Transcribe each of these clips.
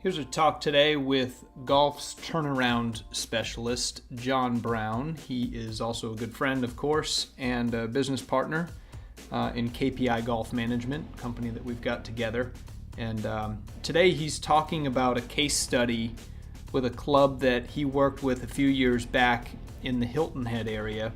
Here's a talk today with golf's turnaround specialist, John Brown. He is also a good friend, of course, and a business partner in KPI Golf Management, company that we've got together. And today he's talking about a case study with a club that he worked with a few years back in the Hilton Head area.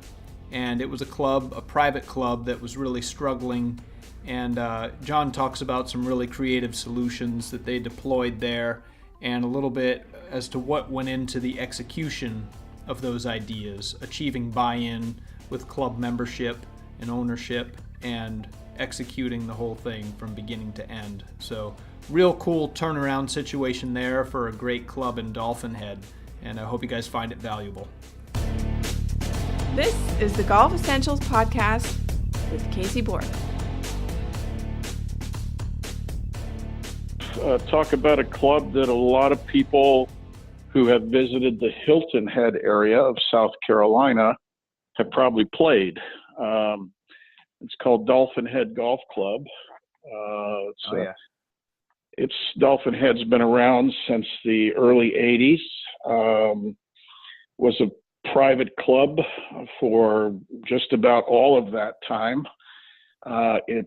And it was a private club that was really struggling. And John talks about some really creative solutions that they deployed there and a little bit as to what went into the execution of those ideas, achieving buy-in with club membership and ownership and executing the whole thing from beginning to end. So real cool turnaround situation there for a great club in Dolphin Head, and I hope you guys find it valuable. This is the Golf Essentials Podcast with Casey Borg. Talk about a club that a lot of people who have visited the Hilton Head area of South Carolina have probably played. It's called Dolphin Head Golf Club. It's Dolphin Head's been around since the early 80s. Was a private club for just about all of that time. It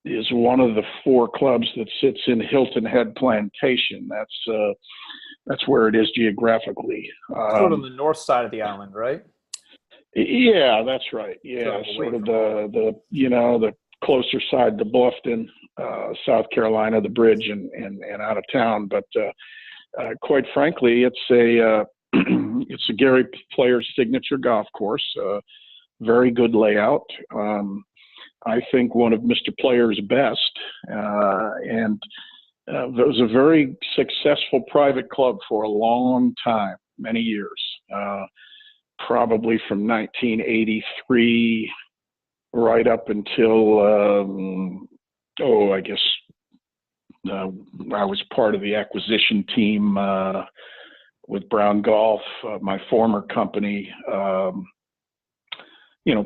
is one of the four clubs that sits in Hilton Head Plantation. That's where it is geographically. Sort of the north side of the island, right? Yeah, that's right. Yeah, sort of the closer side to Bluffton, South Carolina, the bridge and out of town. But quite frankly, it's a Gary Player's signature golf course. Very good layout. I think one of Mr. Player's best, and it was a very successful private club for a long time, many years, probably from 1983 right up until, I guess I was part of the acquisition team with Brown Golf, my former company,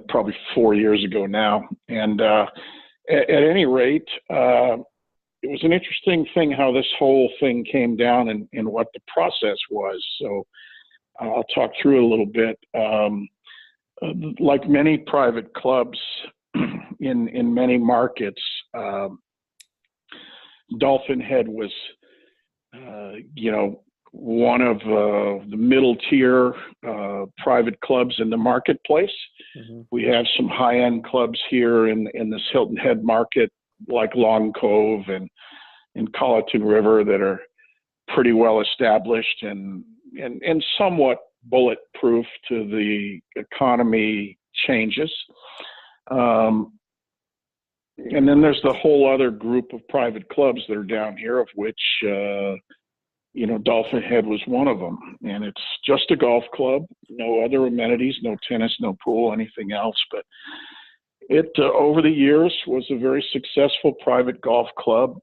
probably 4 years ago now. And at any rate, it was an interesting thing how this whole thing came down and what the process was. So I'll talk through it a little bit. Like many private clubs in many markets, Dolphin Head was, one of the middle tier private clubs in the marketplace. Mm-hmm. We have some high-end clubs here in this Hilton Head market, like Long Cove and Colleton River, that are pretty well established and somewhat bulletproof to the economy changes. And then there's the whole other group of private clubs that are down here, of which Dolphin Head was one of them. And it's just a golf club, no other amenities, no tennis, no pool, anything else. But it, over the years, was a very successful private golf club.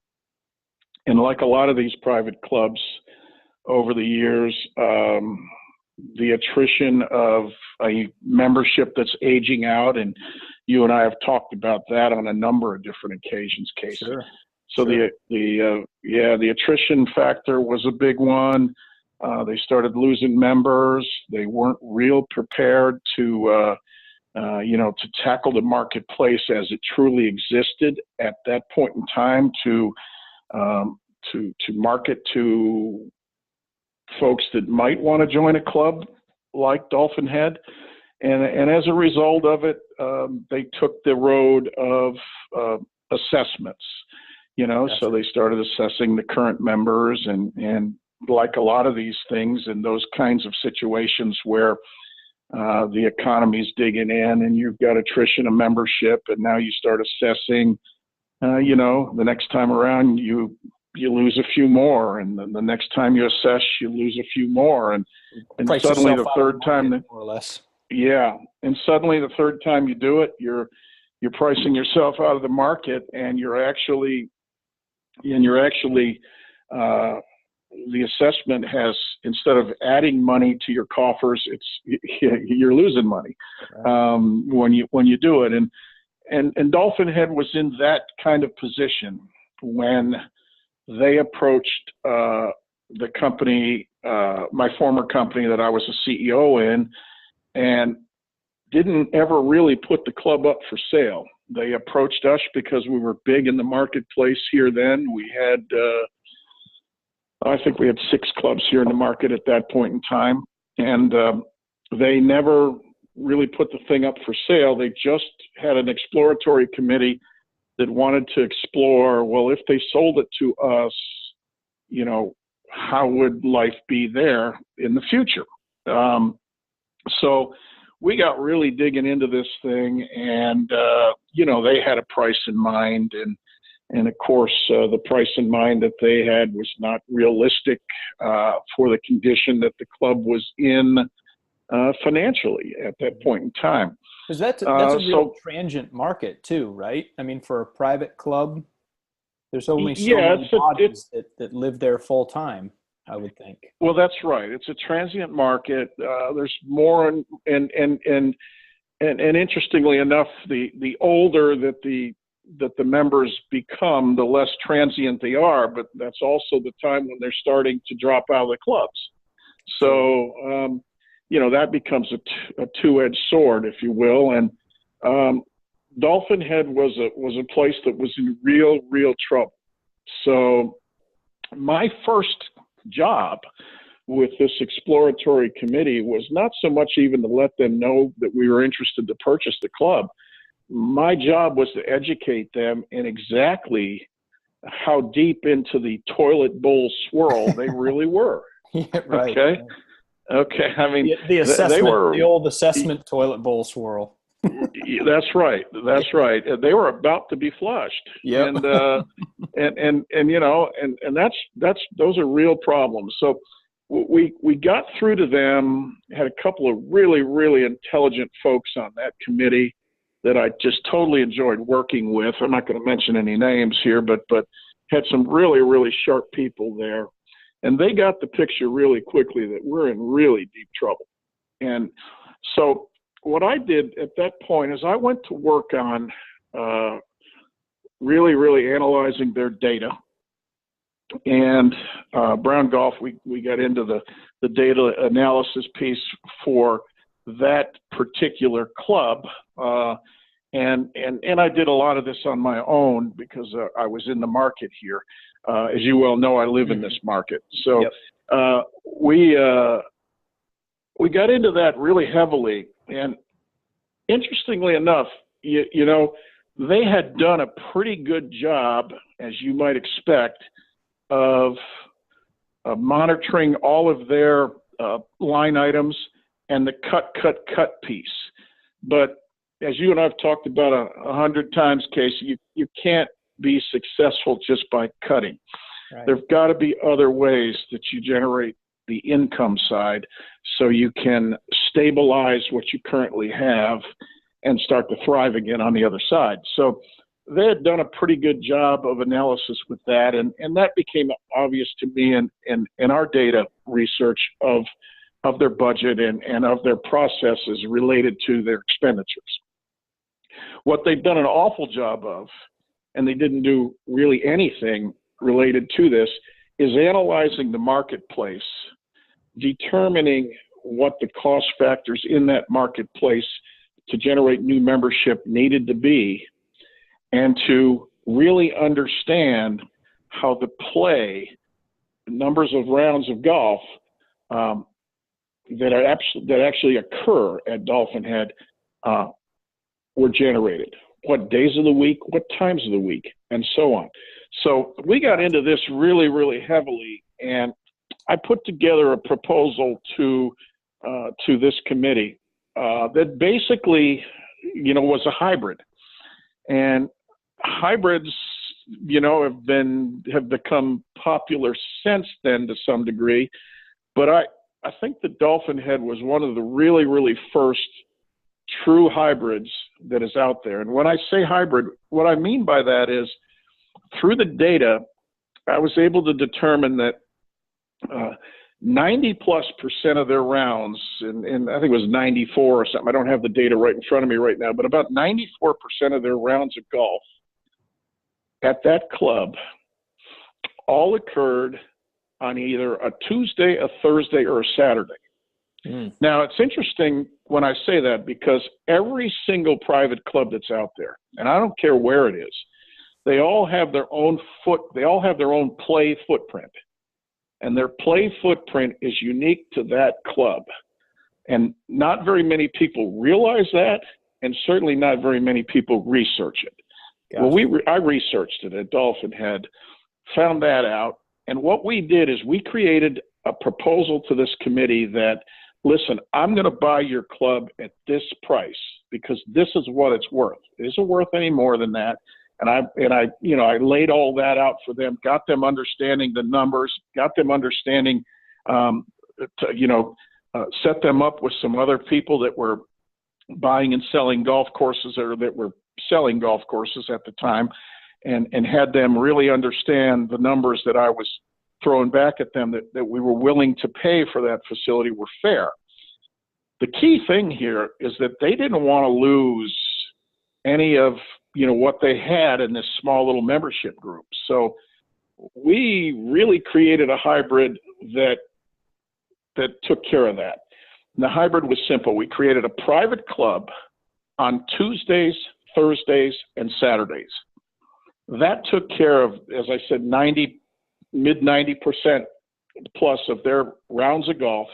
And like a lot of these private clubs over the years, the attrition of a membership that's aging out, and you and I have talked about that on a number of different occasions, Casey. Sure. So the attrition factor was a big one. They started losing members. They weren't real prepared to tackle the marketplace as it truly existed at that point in time to market to folks that might want to join a club like Dolphin Head. And as a result of it, they took the road of assessments. So they started assessing the current members and like a lot of these things and those kinds of situations where the economy's digging in and you've got attrition of membership, and now you start assessing, the next time around you lose a few more, and then the next time you assess, you lose a few more. And suddenly the third time, more or less. Yeah. And suddenly the third time you do it, you're pricing yourself out of the market, and you're actually the assessment has, instead of adding money to your coffers, you're losing money when you do it. And Dolphin Head was in that kind of position when they approached the company, my former company that I was a CEO in, and didn't ever really put the club up for sale. They approached us because we were big in the marketplace here then. We had, I think we had 6 clubs here in the market at that point in time. And they never really put the thing up for sale. They just had an exploratory committee that wanted to explore, well, if they sold it to us, you know, how would life be there in the future? So we got really digging into this thing, and, you know, they had a price in mind, and of course, the price in mind that they had was not realistic for the condition that the club was in financially at that point in time. Because that's a real transient market too, right? I mean, for a private club, there's only so many bodies that live there full time, I would think. Well, that's right. It's a transient market. There's more, and interestingly enough, the older that the members become, the less transient they are. But that's also the time when they're starting to drop out of the clubs. So, you know, that becomes a two-edged sword, if you will. And Dolphin Head was a place that was in real trouble. So my first job with this exploratory committee was not so much even to let them know that we were interested to purchase the club. My job was to educate them in exactly how deep into the toilet bowl swirl they really were. Yeah, right. Okay. Okay. I mean, the assessment, the old assessment toilet bowl swirl. That's right. That's right. They were about to be flushed. Yeah. And you know, and those are real problems. So we got through to them, had a couple of really intelligent folks on that committee that I just totally enjoyed working with. I'm not going to mention any names here, but had some really sharp people there. And they got the picture really quickly that we're in really deep trouble. And so what I did at that point is I went to work on really analyzing their data. And Brown Golf, we got into the data analysis piece for that particular club. And I did a lot of this on my own because I was in the market here. As you well know, I live in this market. So yep. We got into that really heavily. And interestingly enough, you know, they had done a pretty good job, as you might expect, of monitoring all of their line items and the cut piece. But as you and I have talked about 100 times, Casey, you can't be successful just by cutting. Right. There've got to be other ways that you generate the income side so you can stabilize what you currently have and start to thrive again on the other side. So they had done a pretty good job of analysis with that, and that became obvious to me in our data research of their budget and of their processes related to their expenditures. What they've done an awful job of, and they didn't do really anything related to this, is analyzing the marketplace, determining what the cost factors in that marketplace to generate new membership needed to be, and to really understand how the play, numbers of rounds of golf that actually occur at Dolphin Head were generated. What days of the week, what times of the week, and so on. So we got into this really heavily, and I put together a proposal to this committee that basically, you know, was a hybrid. And hybrids, you know, have become popular since then to some degree. But I think that Dolphin Head was one of the really first true hybrids that is out there. And when I say hybrid, what I mean by that is through the data, I was able to determine that 90+% of their rounds, and I think it was 94 or something, I don't have the data right in front of me right now, but about 94% of their rounds of golf at that club all occurred on either a Tuesday, a Thursday, or a Saturday. Now, it's interesting when I say that because every single private club that's out there, and I don't care where it is, they all have their own play footprint. And their play footprint is unique to that club. And not very many people realize that, and certainly not very many people research it. Gotcha. Well, I researched it at Dolphin Head, found that out, and what we did is we created a proposal to this committee that, listen, I'm going to buy your club at this price because this is what it's worth. It isn't worth any more than that. And I laid all that out for them, got them understanding the numbers, got them understanding, set them up with some other people that were buying and selling golf courses or that were selling golf courses at the time, and had them really understand the numbers that I was throwing back at them that we were willing to pay for that facility were fair. The key thing here is that they didn't want to lose any of what they had in this small little membership group. So we really created a hybrid that took care of that. And the hybrid was simple. We created a private club on Tuesdays, Thursdays, and Saturdays. That took care of, as I said, mid 90% plus of their rounds of golf.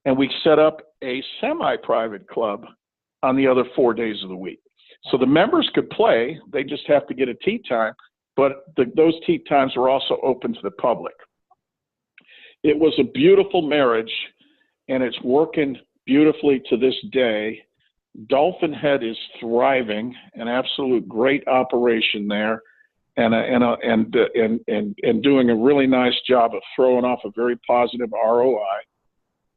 And we set up a semi-private club on the other 4 days of the week. So the members could play, they just have to get a tee time, but those tee times were also open to the public. It was a beautiful marriage, and it's working beautifully to this day. Dolphin Head is thriving, an absolute great operation there, and doing a really nice job of throwing off a very positive ROI.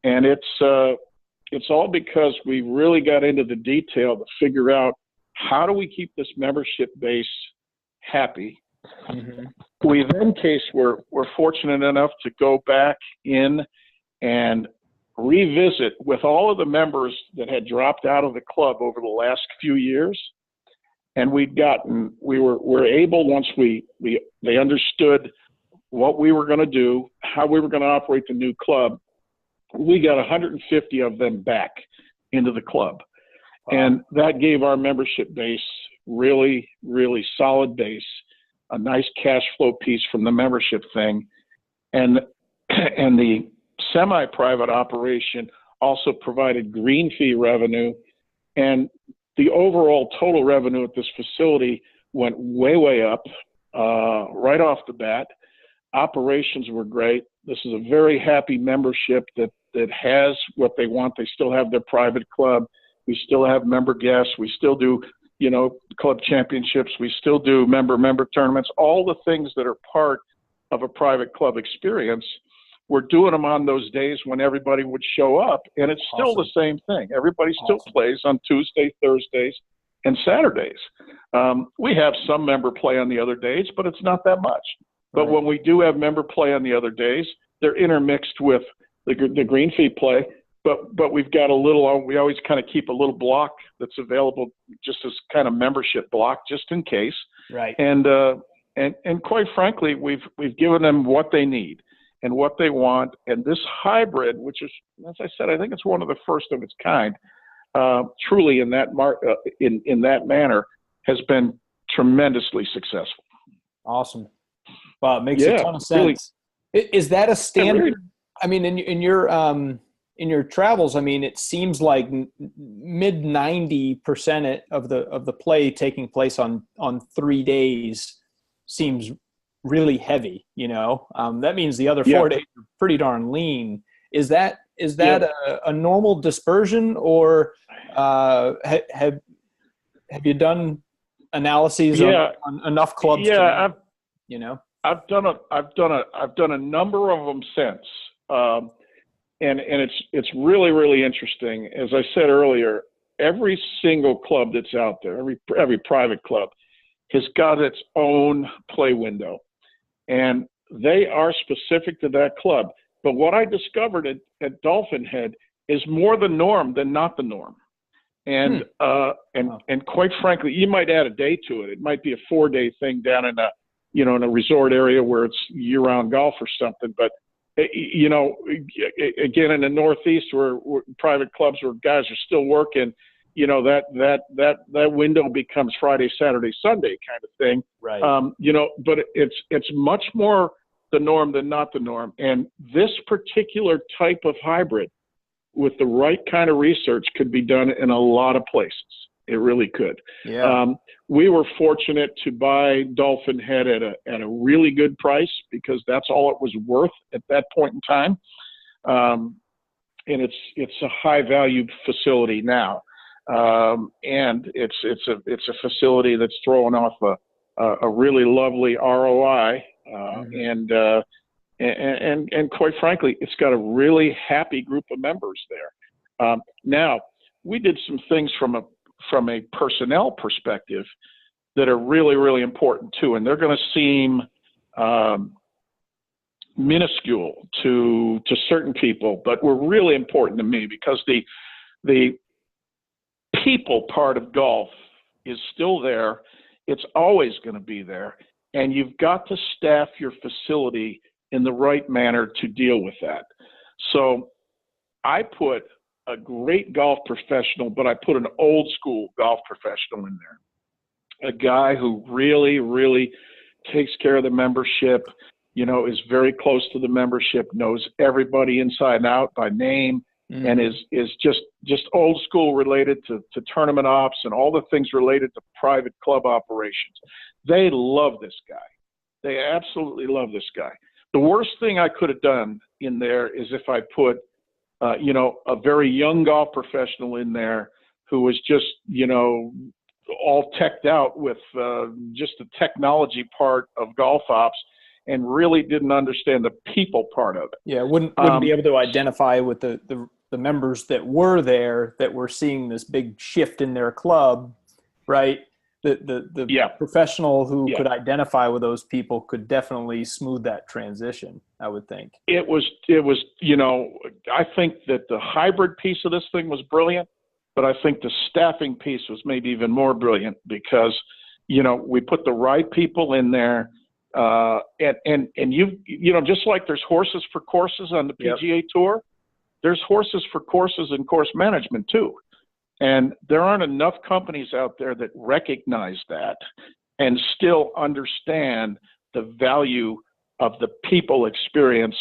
And it's all because we really got into the detail to figure out how do we keep this membership base happy. Mm-hmm. We then, Case, were fortunate enough to go back in and revisit with all of the members that had dropped out of the club over the last few years. And we were able, once they understood what we were going to do, how we were going to operate the new club, we got 150 of them back into the club. Wow. And that gave our membership base really, really solid base, a nice cash flow piece from the membership thing. And the semi-private operation also provided green fee revenue, and the overall total revenue at this facility went way, way up right off the bat. Operations were great. This is a very happy membership that has what they want. They still have their private club. We still have member guests. We still do, club championships. We still do member tournaments. All the things that are part of a private club experience, we're doing them on those days when everybody would show up, and it's still the same thing. Everybody still plays on Tuesday, Thursdays, and Saturdays. We have some member play on the other days, but it's not that much. But when we do have member play on the other days, they're intermixed with the green fee play. But we've got we always kind of keep a little block that's available just as kind of membership block, just in case. Right. And quite frankly, we've given them what they need and what they want. And this hybrid, which is, as I said, I think it's one of the first of its kind, truly in that in that manner, has been tremendously successful. Awesome. Wow, it makes a ton of sense. Really. Is that a standard? Really, I mean, in your travels, I mean, it seems like mid 90% of the play taking place on 3 days seems really heavy. That means the other 4 days are pretty darn lean. Is that a normal dispersion, or have you done analyses on enough clubs? I've done a number of them since. And it's really, really interesting. As I said earlier, every single club that's out there, every private club, has got its own play window, and they are specific to that club. But what I discovered at Dolphin Head is more the norm than not the norm. And and quite frankly, you might add a day to it. It might be a 4-day thing down in a resort area where it's year-round golf or something. But you know, again, in the Northeast where private clubs where guys are still working, you know, that window becomes Friday, Saturday, Sunday kind of thing. Right. You know, but it's much more the norm than not the norm. And this particular type of hybrid with the right kind of research could be done in a lot of places. It really could. Yeah. We were fortunate to buy Dolphin Head at a really good price because that's all it was worth at that point in time. And it's a high value facility now. And it's a facility that's throwing off a really lovely ROI. And quite frankly, it's got a really happy group of members there. Now, we did some things from a personnel perspective that are really, really important too. And they're going to seem minuscule to certain people, but were really important to me because the people part of golf is still there. It's always going to be there. And you've got to staff your facility in the right manner to deal with that. So I put a great golf professional, but I put an old school golf professional in there. A guy who really, really takes care of the membership, you know, is very close to the membership, knows everybody inside and out by name, and is just old school related to tournament ops and all the things related to private club operations. They love this guy. They absolutely love this guy. The worst thing I could have done in there is if I put, you know, a very young golf professional in there who was just, you know, all teched out with just the technology part of golf ops and really didn't understand the people part of it. Yeah, wouldn't be able to identify with the members that were there that were seeing this big shift in their club, right? The professional who could identify with those people could definitely smooth that transition, I would think. It was, you know, I think that the hybrid piece of this thing was brilliant, but I think the staffing piece was maybe even more brilliant because, you know, we put the right people in there. And you know, just like there's horses for courses on the PGA Tour, there's horses for courses and course management too. And there aren't enough companies out there that recognize that and still understand the value of the people experience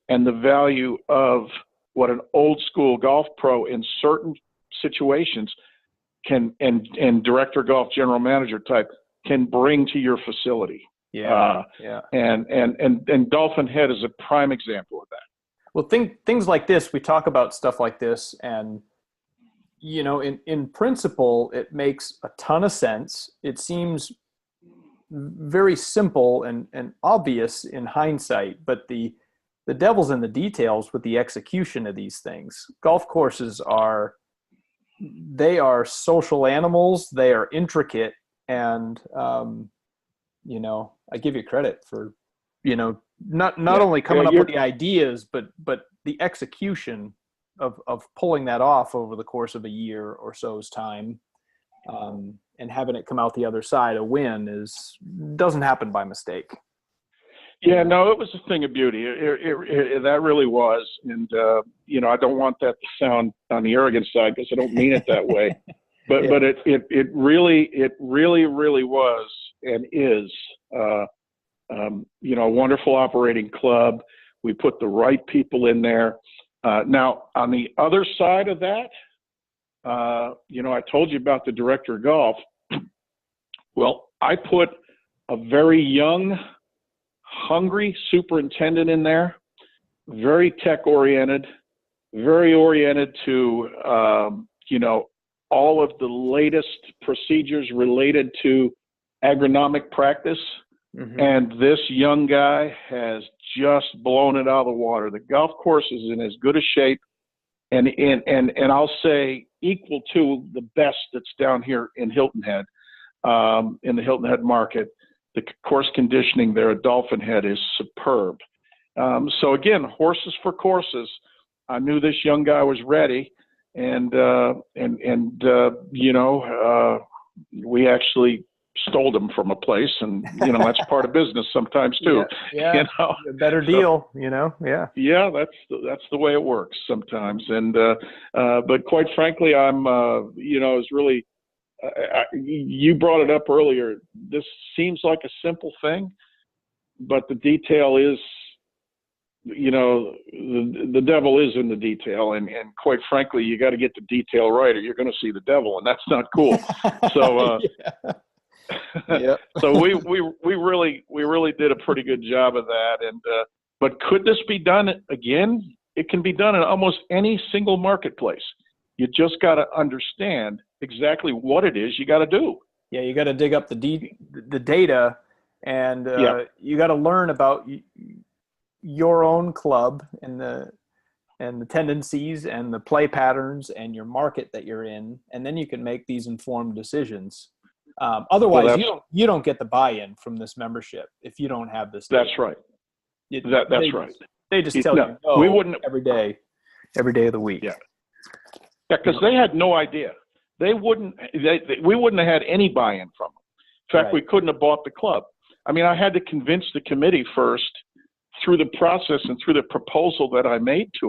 and the value of what an old school golf pro in certain situations can, and director golf general manager type can bring to your facility. And Dolphin Head is a prime example of that. Well, things like this, we talk about stuff like this, and you know, in principle, it makes a ton of sense. It seems very simple and obvious in hindsight, but the devil's in the details with the execution of these things. Golf courses are social animals. They are intricate, and you know, I give you credit for, you know, not only coming up with the ideas, but the execution of pulling that off over the course of a year or so's time, and having it come out the other side a win doesn't happen by mistake. Yeah, no, it was a thing of beauty. That really was. And, you know, I don't want that to sound on the arrogant side because I don't mean it that way. But but it really was and is, you know, a wonderful operating club. We put the right people in there. Now, on the other side of that, you know, I told you about the director of golf. Well, I put a very young, hungry superintendent in there, very tech-oriented, very oriented to, you know, all of the latest procedures related to agronomic practice. Mm-hmm. And this young guy has just blown it out of the water. The golf course is in as good a shape, and I'll say equal to the best that's down here in Hilton Head, in the Hilton Head market. The course conditioning there at Dolphin Head is superb. So again, horses for courses. I knew this young guy was ready, and you know, we actually stole them from a place, and that's part of business sometimes too. Yeah. A better deal. Yeah. Yeah, that's the way it works sometimes. And but quite frankly, I'm it's really. You brought it up earlier. This seems like a simple thing, but the detail is, the devil is in the detail, and quite frankly, you got to get the detail right, or you're going to see the devil, and that's not cool. So, so we really did a pretty good job of that. And but could this be done again? It can be done in almost any single marketplace. You just got to understand exactly what it is you got to do. Yeah, you got to dig up the data, and you got to learn about your own club and the tendencies and the play patterns and your market that you're in, and then you can make these informed decisions. Otherwise, you don't get the buy-in from this membership if you don't have this data. That's right. That's right. They just tell you no, we wouldn't every day of the week. Yeah, because they had no idea. We wouldn't have had any buy-in from them. In fact, we couldn't have bought the club. I mean, I had to convince the committee first through the process and through the proposal that I made to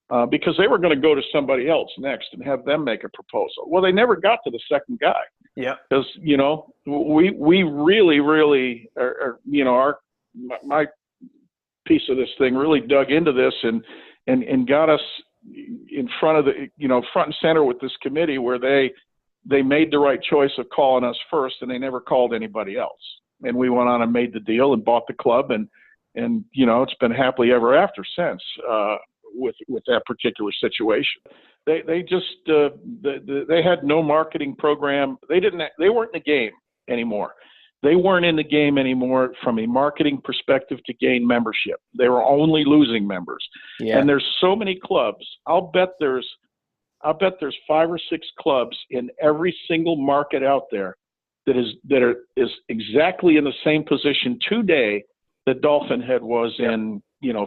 them, because they were going to go to somebody else next and have them make a proposal. Well, they never got to the second guy. Yeah. Because, we really, my piece of this thing really dug into this and got us in front of front and center with this committee, where they made the right choice of calling us first, and they never called anybody else. And we went on and made the deal and bought the club, and it's been happily ever after since, with that particular situation. They just they had no marketing program. They weren't in the game anymore. They weren't in the game anymore from a marketing perspective to gain membership. They were only losing members. Yeah. And there's so many clubs. I'll bet there's 5 or 6 clubs in every single market out there that is exactly in the same position today that Dolphin Head was in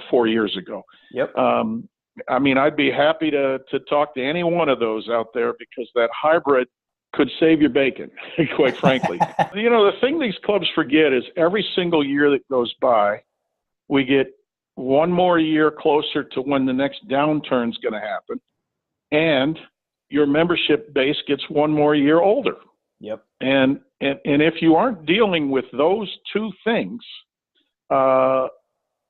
4 years ago. Yep. I mean, I'd be happy to talk to any one of those out there, because that hybrid could save your bacon, quite frankly. The thing these clubs forget is every single year that goes by, we get one more year closer to when the next downturn's going to happen, and your membership base gets one more year older. Yep. And if you aren't dealing with those two things on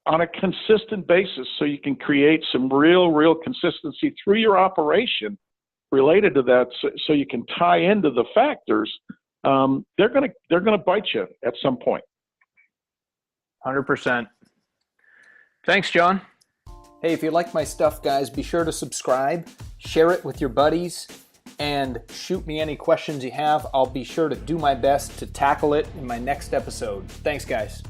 a consistent basis, so you can create some real consistency through your operation related to that, so you can tie into the factors, they're gonna bite you at some point. 100%. Thanks, John. Hey, if you like my stuff, guys, be sure to subscribe, share it with your buddies, and shoot me any questions you have. I'll be sure to do my best to tackle it in my next episode. Thanks, guys.